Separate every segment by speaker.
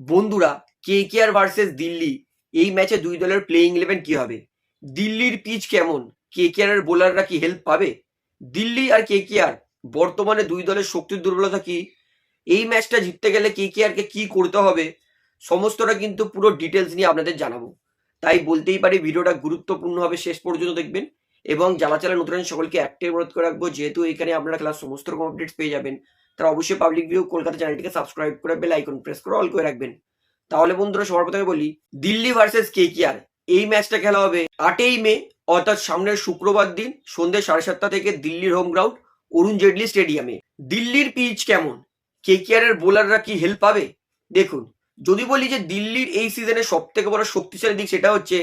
Speaker 1: বন্ধুরা, KKR versus Delhi এই ম্যাচে দুই দলের প্লেইং ইলেভেন কি হবে? দিল্লির পিচ কেমন? কেকেআর এর বোলাররা কি হেল্প পাবে? দিল্লি আর কেকেআর বর্তমানে দুই দলের শক্তির দুর্বলতা কি? এই ম্যাচটা জিততে গেলে কেকেআর কে কি করতে হবে? সমস্তটা কিন্তু পুরো ডিটেলস নিয়ে আপনাদের জানাবো। তাই বলতেই পারি ভিডিওটা গুরুত্বপূর্ণ হবে, শেষ পর্যন্ত দেখবেন। এবং যারা যারা নতুন আছেন সকলকে একটাই অনুরোধ করে রাখবো, যেহেতু এখানে আপনারা ক্লাস সমস্ত রকম আপডেটস পেয়ে যাবেন, তারা অবশ্যই পাবলিক ভিউ কলকাতা চ্যানেলটিকে সাবস্ক্রাইব করে বেল আইকন প্রেস করে অল করে রাখবেন। তাহলে বন্ধুরা, সবার প্রথমে বলি, দিল্লি ভার্সেস কেকেআর এই ম্যাচটা খেলা হবে 8ই মে, অর্থাৎ সামনের শুক্রবার দিন সন্ধ্যে 7:30 থেকে দিল্লির হোম গ্রাউন্ড অরুণ জেটলি স্টেডিয়ামে। দিল্লির পিচ কেমন? কেকেআর এর বোলাররা কি হেল্প পাবে? দেখুন, যদি বলি যে দিল্লির এই সিজনের সব থেকে বড় শক্তিশালী দিক, সেটা হচ্ছে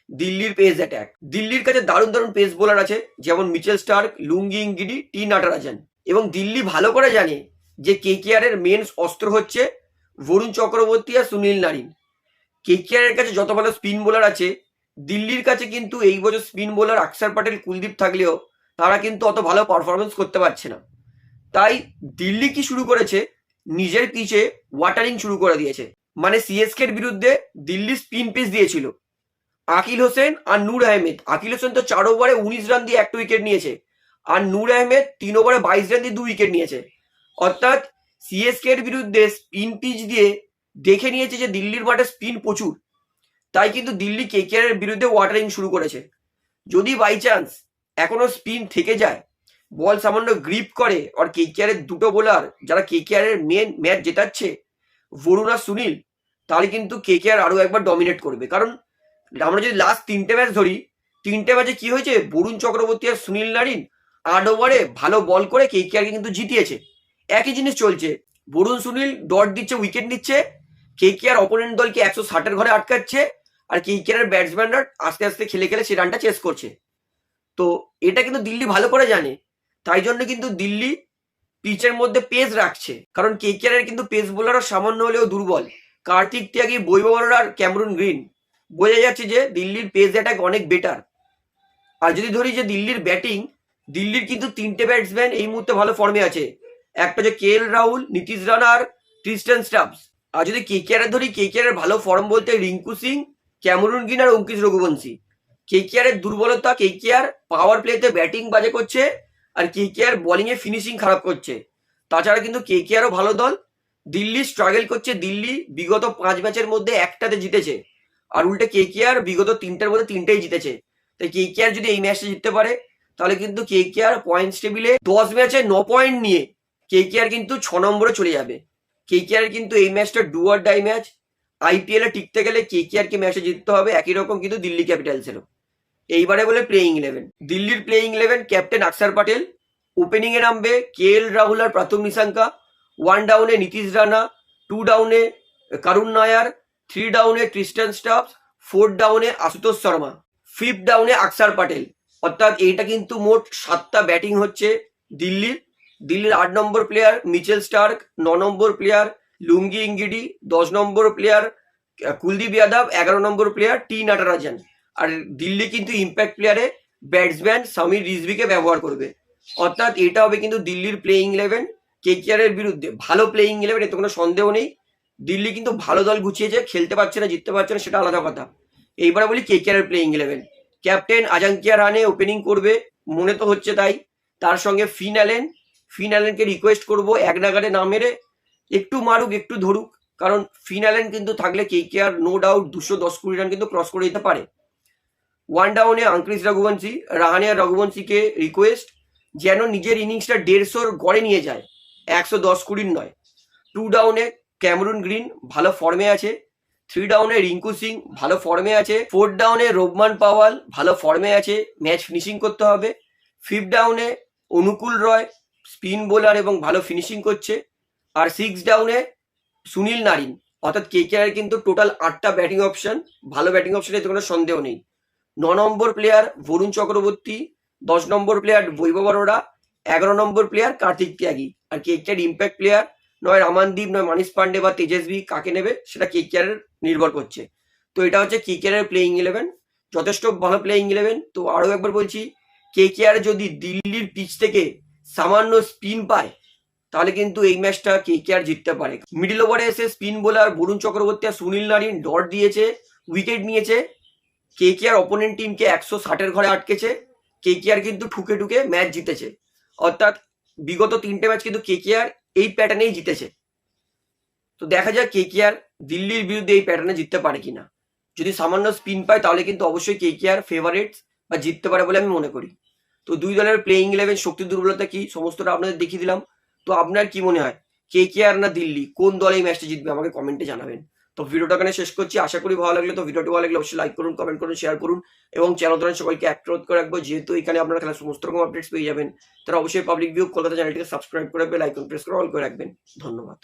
Speaker 1: দিল্লির পেস অ্যাটাক। দিল্লির কাছে দারুণ দারুণ পেস বোলার আছে, যেমন মিচেল স্টার্ক, লুঙ্গি ইঙ্গিডি, টি নাটারাজন। এবং দিল্লি ভালো করে জানে যে কেকেআর এর মেন অস্ত্র হচ্ছে বরুণ চক্রবর্তী আর সুনীল নারিন। কেকেআর এর কাছে যত ভালো স্পিন বোলার আছে, দিল্লির কাছে কিন্তু এই বছর স্পিন বোলার অক্ষর প্যাটেল, কুলদীপ থাকলেও তারা কিন্তু অত ভালো পারফরমেন্স করতে পারছে না। তাই দিল্লি কি শুরু করেছে, নিজের পিচে ওয়াটারিং শুরু করে দিয়েছে। মানে সিএসকে এর বিরুদ্ধে দিল্লি স্পিন পিচ দিয়েছিল আকিল হোসেন আর নূর আহমেদ। আকিল হোসেন তো 4 ওভারে 19 রান দিয়ে 1 উইকেট নিয়েছে, আর নূর আহমেদ 3 ওভারে 22 রান দিয়ে 2 উইকেট নিয়েছে। অর্থাৎ সিএসকে এর বিরুদ্ধে স্পিন পিচ দিয়ে দেখে নিয়েছে যে দিল্লির মাঠে স্পিন প্রচুর। তাই কিন্তু দিল্লি কেকেআর এর বিরুদ্ধে ওয়াটারিং শুরু করেছে। যদি বাই চান্স এখনো স্পিন থেকে যায়, বল সামান্য গ্রিপ করে, আর কেকেআর এর দুটো বোলার যারা কেকেআর এর মেন ম্যাচ জেতাচ্ছে, বরুণ আর সুনীল, তাহলে কিন্তু কেকেআর আরো একবার ডমিনেট করবে। কারণ আমরা যদি লাস্ট 3টে ম্যাচ ধরি, 3টে ম্যাচে কি হয়েছে, বরুণ চক্রবর্তী আর সুনীল নারিন 8 ওভারে ভালো বল করে কেকেআর কে কিন্তু জিতিয়েছে। একই জিনিস চলছে, বরুণ সুনীল ডট দিচ্ছে, উইকেট নিচ্ছে, কেকেআর অপোনেন্ট দলকে 160-এর ঘরে আটকাচ্ছে, আর কেকেআর এর ব্যাটসম্যানরা আস্তে আস্তে খেলে খেলে সেই রানটা চেস করছে। তো এটা কিন্তু দিল্লি ভালো করে জানে, তাই জন্য কিন্তু দিল্লি পিচের মধ্যে পেস রাখছে। কারণ কেকেআর এর কিন্তু পেস বোলারও সামান্য হলেও দুর্বল। কার্তিক ত্যাগী, বৈভব অরোরা আর ক্যামেরুন গ্রিন, বোঝা যাচ্ছে যে দিল্লির পেস অ্যাটাক অনেক বেটার। আর যদি ধরি যে দিল্লির ব্যাটিং, দিল্লির কিন্তু 3টে ব্যাটসম্যান এই মুহূর্তে ভালো ফর্মে আছে। একটা হচ্ছে কে এল রাহুল, নীতিশ রানা আর ট্রিস্টান স্টাবস। আর যদি কেকেআর এর ধরি, কেকেআর এর ভালো ফর্ম বলতে রিঙ্কু সিং, ক্যামেরুন গ্রিন আর অঙ্কিত রঘুবংশী। কেকেআর এর দুর্বলতা, কেকেআর পাওয়ার প্লেতে ব্যাটিং বাজে করছে, আর কেকেআর বোলিং এ ফিনিশিং খারাপ করছে। তাছাড়া কিন্তু কেকেআরও ভালো দল, দিল্লি স্ট্রাগল করছে। দিল্লি বিগত 5 ম্যাচের মধ্যে একটাতে জিতেছে, আর উল্টে কেকেআর বিগত 3টের মধ্যে 3টেই জিতেছে। তাই কেকেআর যদি এই ম্যাচটা জিততে পারে, তাহলে কিন্তু কেকেআর পয়েন্টস টেবিলে 10 ম্যাচে 9 পয়েন্ট নিয়ে কেকেআর কিন্তু 6 নম্বরে চলে যাবে। কেকেআর কিন্তু এই ম্যাচটা do or die match. IPL এ টিকতে গেলে কেকেআর কে ম্যাচে জিততে হবে, একই রকম কিন্তু দিল্লি ক্যাপিটালসেরও। এইবারে বলে প্লেইং ইলেভেন, দিল্লির প্লেইং ইলেভেন, ক্যাপ্টেন অক্ষর প্যাটেল, ওপেনিং এ নামবে কে এল রাহুল আর প্রাথম নিশাঙ্কা, 1 ডাউনে নীতিশ রানা, 2 ডাউনে করুণ নায়ার, 3 ডাউনে ট্রিস্টান স্টাবস, 4 ডাউনে আশুতোষ শর্মা, 5th ডাউনে অক্ষর প্যাটেল। অর্থাৎ এইটা কিন্তু মোট 7টা ব্যাটিং হচ্ছে দিল্লির। দিল্লির 8 নম্বর প্লেয়ার মিচেল স্টার্ক, 9 নম্বর প্লেয়ার লুঙ্গি ইঙ্গিডি, 10 নম্বর প্লেয়ার কুলদীপ যাদব, 11 নম্বর প্লেয়ার টি নাটারাজন। আর দিল্লি কিন্তু ইম্প্যাক্ট প্লেয়ারে ব্যাটসম্যান সমীর রিজভিকে ব্যবহার করবে। অর্থাৎ এটা হবে কিন্তু দিল্লির প্লেইং ইলেভেন কেকেআর এর বিরুদ্ধে। ভালো প্লেইং ইলেভেন, এতে কোনো সন্দেহ নেই। দিল্লি কিন্তু ভালো দল গুছিয়েছে, খেলতে পারছে না, জিততে পারছে না, সেটা আলাদা কথা। এইবারে বলি কেকেআর এর প্লেইং ইলেভেন, ক্যাপ্টেন আজাঙ্কিয়া রানে ওপেনিং করবে, মনে তো হচ্ছে তাই। তার সঙ্গে ফিন অ্যালেনকে রিকোয়েস্ট করবো এক নাগারে না মেরে একটু মারুক, একটু ধরুক। কারণ ফিন অ্যালেন কিন্তু থাকলে কেকেআর নো ডাউট 210-20 রান কিন্তু ক্রস করে দিতে পারে। 1 ডাউনে আঙ্ক্রিস রঘুবংশী, রাহানে আর রঘুবংশীকে রিকোয়েস্ট যেন নিজের ইনিংসটা 150-র গড়ে নিয়ে যায়, 110-20 নয়। 2 ডাউনে ক্যামেরুন গ্রিন ভালো ফর্মে আছে, 3 ডাউনে রিঙ্কু সিং ভালো ফর্মে আছে, 4 ডাউনে রোবমান পাওয়াল ভালো ফর্মে আছে, ম্যাচ ফিনিশিং করতে হবে। 5th ডাউনে অনুকূল রয় স্পিন বোলার এবং ভালো ফিনিশিং করছে, আর 6 ডাউনে সুনীল নারিন। অর্থাৎ কেকেআর কিন্তু টোটাল 8টা ব্যাটিং অপশন, ভালো ব্যাটিং অপশনে এতে কোনো সন্দেহ নেই। 9 নম্বর প্লেয়ার বরুণ চক্রবর্তী, 10 নম্বর প্লেয়ার বৈভব অরোরা, 11 নম্বর প্লেয়ার কার্তিক ত্যাগী। আর কেকেআর ইম্প্যাক্ট প্লেয়ার নয় রামানদীপ, নয় মানিশ পান্ডে বা তেজস্বী, কাকে নেবে সেটা কেকেআর নির্ভর করছে। তো এটা হচ্ছে কেকেআর এর প্লেইং ইলেভেন, যথেষ্ট ভালো প্লেইং ইলেভেন। তো আরও একবার বলছি, কেকেআর যদি দিল্লির পিচ থেকে সামান্য স্পিন পায়, তাহলে কিন্তু এই ম্যাচটা কেকেআর জিততে পারে। মিডল ওভারে এসে স্পিন বোলার বরুণ চক্রবর্তী আর সুনীল নারিন ডট দিয়েছে, উইকেট নিয়েছে, কেকেআর অপোনেন্ট টিমকে 160-এর ঘরে আটকেছে, কেকেআর কিন্তু ঠুকে ঠুকে ম্যাচ জিতেছে। অর্থাৎ বিগত 3টে ম্যাচ কিন্তু কেকেআর এই প্যাটার্নেই জিতেছে। তো দেখা যাক কেকেআর দিল্লির বিরুদ্ধে এই প্যাটার্নে জিততে পারে কিনা। যদি সামান্য স্পিন পায় তাহলে কিন্তু অবশ্যই কেকেআর ফেভারিট বা জিততে পারে বলে আমি মনে করি। তো দুই দলের প্লেইং 11 শক্তি দুর্বলতা কি সমস্তটা আপনাদের দেখিয়ে দিলাম। তো আপনার কি মনে হয় কেকেআর না দিল্লি, কোন দল এই ম্যাচটা জিতবে আমাকে কমেন্টে জানাবেন। তো ভিডিওটা এখানে শেষ করছি, আশা করি ভালো লাগলে। তো ভিডিওটি ভালো লাগলে অবশ্যই লাইক করুন, কমেন্ট করুন, শেয়ার করুন এবং চ্যানেল ধরেন সবাইকে অ্যাক্টিভ করে রাখবো। যেহেতু এখানে আপনারা খেলার সমস্ত রকম আপডেটস পেয়ে যাবেন, তারা অবশ্যই পাবলিক ভিউ কলকাতা চ্যানেলটিকে সাবস্ক্রাইব করে বেল আইকন প্রেস করে অল করে রাখবেন। ধন্যবাদ।